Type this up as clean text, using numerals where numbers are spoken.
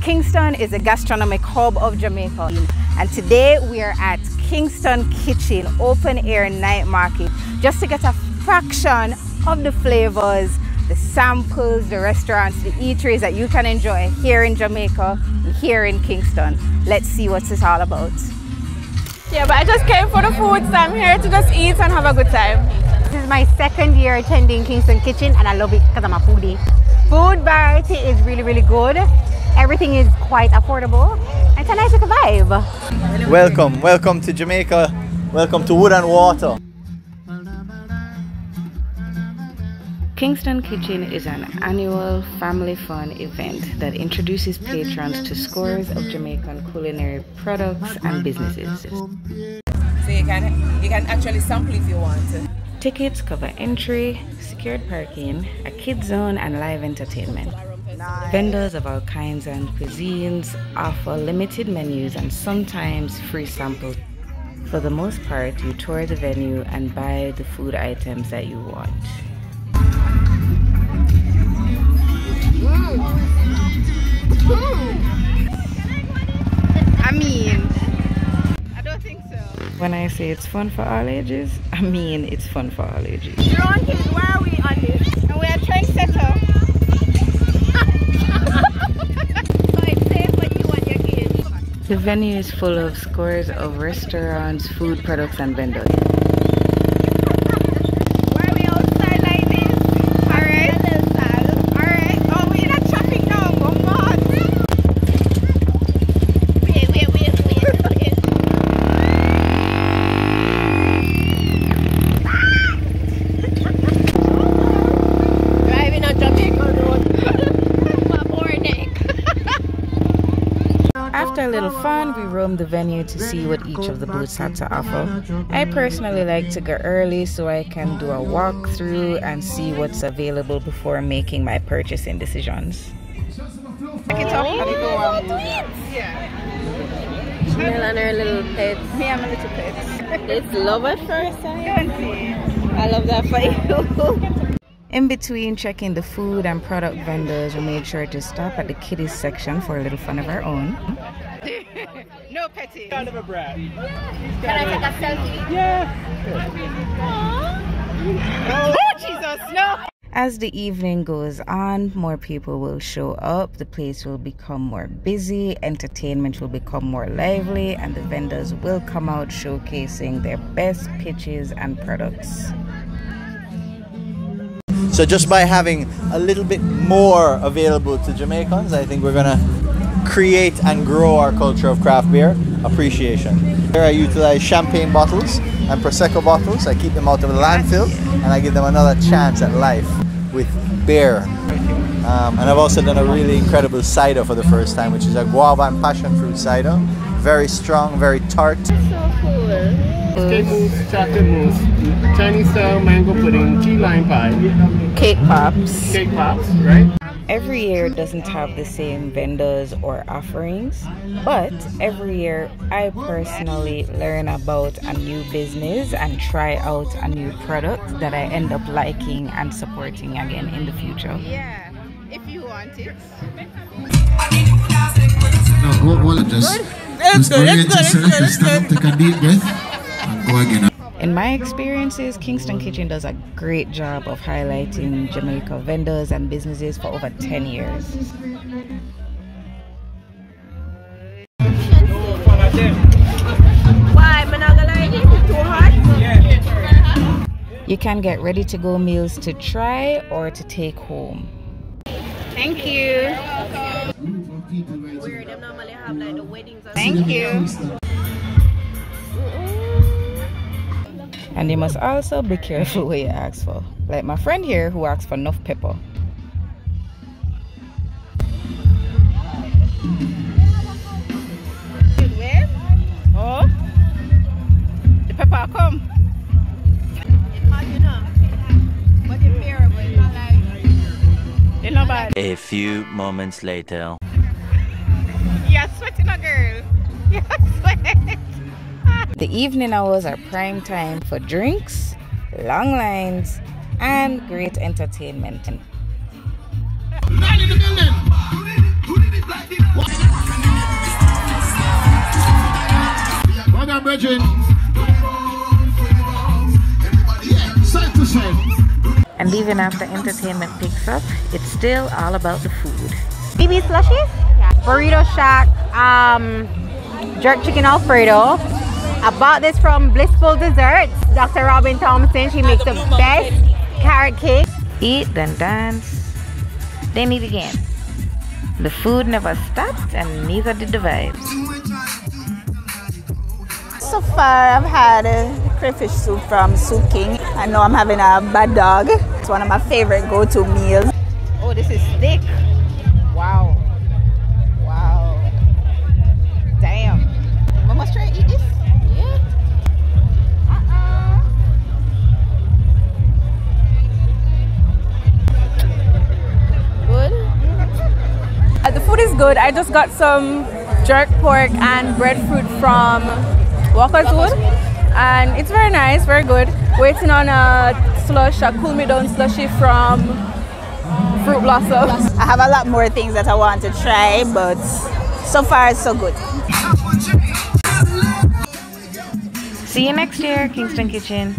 Kingston is a gastronomic hub of Jamaica, and today we are at Kingston Kitchen open air night market just to get a fraction of the flavors, the samples, the restaurants, the eateries that you can enjoy here in Jamaica, here in Kingston. Let's see what it's all about. Yeah, but I just came for the food, so I'm here to just eat and have a good time. This is my second year attending Kingston Kitchen and I love it because I'm a foodie. Food variety is really good. Everything is quite affordable. It's a nice little vibe. Welcome to Jamaica. Welcome to Wood and Water. Kingston Kitchen is an annual family fun event that introduces patrons to scores of Jamaican culinary products and businesses. So you can actually sample if you want. Tickets cover entry, secured parking, a kids zone and live entertainment. Vendors of all kinds and cuisines offer limited menus and sometimes free samples. For the most part, you tour the venue and buy the food items that you want. I don't think so. When I say it's fun for all ages, I mean it's fun for all ages. Drunk kids, why are we on this? And we are trendsetter. So it's safe for you and your kids. The venue is full of scores of restaurants, food products and vendors. After a little fun, we roamed the venue to see what each of the booths had to offer. I personally like to go early so I can do a walkthrough and see what's available before making my purchasing decisions. Pick it up and go Mel and her little pets. Me and my little pets. It's love at first sight. I love that for you. In between checking the food and product vendors, we made sure to stop at the kiddies section for a little fun of our own. No petty. Kind of a brat. Can I take a selfie? Yeah. Oh Jesus, no! As the evening goes on, more people will show up, the place will become more busy, entertainment will become more lively, and the vendors will come out showcasing their best pitches and products. So just by having a little bit more available to Jamaicans, I think we're gonna create and grow our culture of craft beer appreciation. Here I utilize champagne bottles and Prosecco bottles. I keep them out of the landfill and I give them another chance at life with beer. And I've also done a really incredible cider for the first time, which is a guava and passion fruit cider. Very strong, very tart. So cool. Cake mousse, chocolate mousse, Chinese style mango pudding, key lime pie, Cake pops. cake pops, right? Every year doesn't have the same vendors or offerings, but every year I personally learn about a new business and try out a new product that I end up liking and supporting again in the future. Yeah, if you want it. No, go just orient yourself, stand up, take a deep breath, and go again. In my experiences, Kingston Kitchen does a great job of highlighting Jamaica vendors and businesses for over 10 years. Why? I'm not gonna lie, it's too hot. You can get ready to go meals to try or to take home. Thank you. Thank you. And you must also be careful what you ask for. Like my friend here who asked for enough pepper. Oh, the pepper come. It's hot enough, but it's bearable. It's not like it's not bad. A few moments later. You're sweating, a girl. You're sweating. The evening hours are prime time for drinks, long lines, and great entertainment. Man in the building. brethren. Yeah, side to side. And even after entertainment picks up, it's still all about the food. BB slushies? Yeah. Burrito Shack, jerk chicken Alfredo. I bought this from Blissful Desserts. Dr. Robin Thompson, she makes the best carrot cake. Eat, then dance, then eat again. The food never stopped, and neither did the vibes. So far, I've had crayfish soup from Soup King. I know I'm having a bad dog. It's one of my favorite go-to meals. Oh, this is thick. Wow. Wow. Damn. Mama, try to eat this? Yeah. Good. The food is good. I just got some jerk pork and breadfruit from Walker's Wood, and it's very nice, very good. Waiting on a slush, a cool me down slushy from Fruit Blossom. I have a lot more things that I want to try, but so far so good. See you next year, Kingston Kitchen.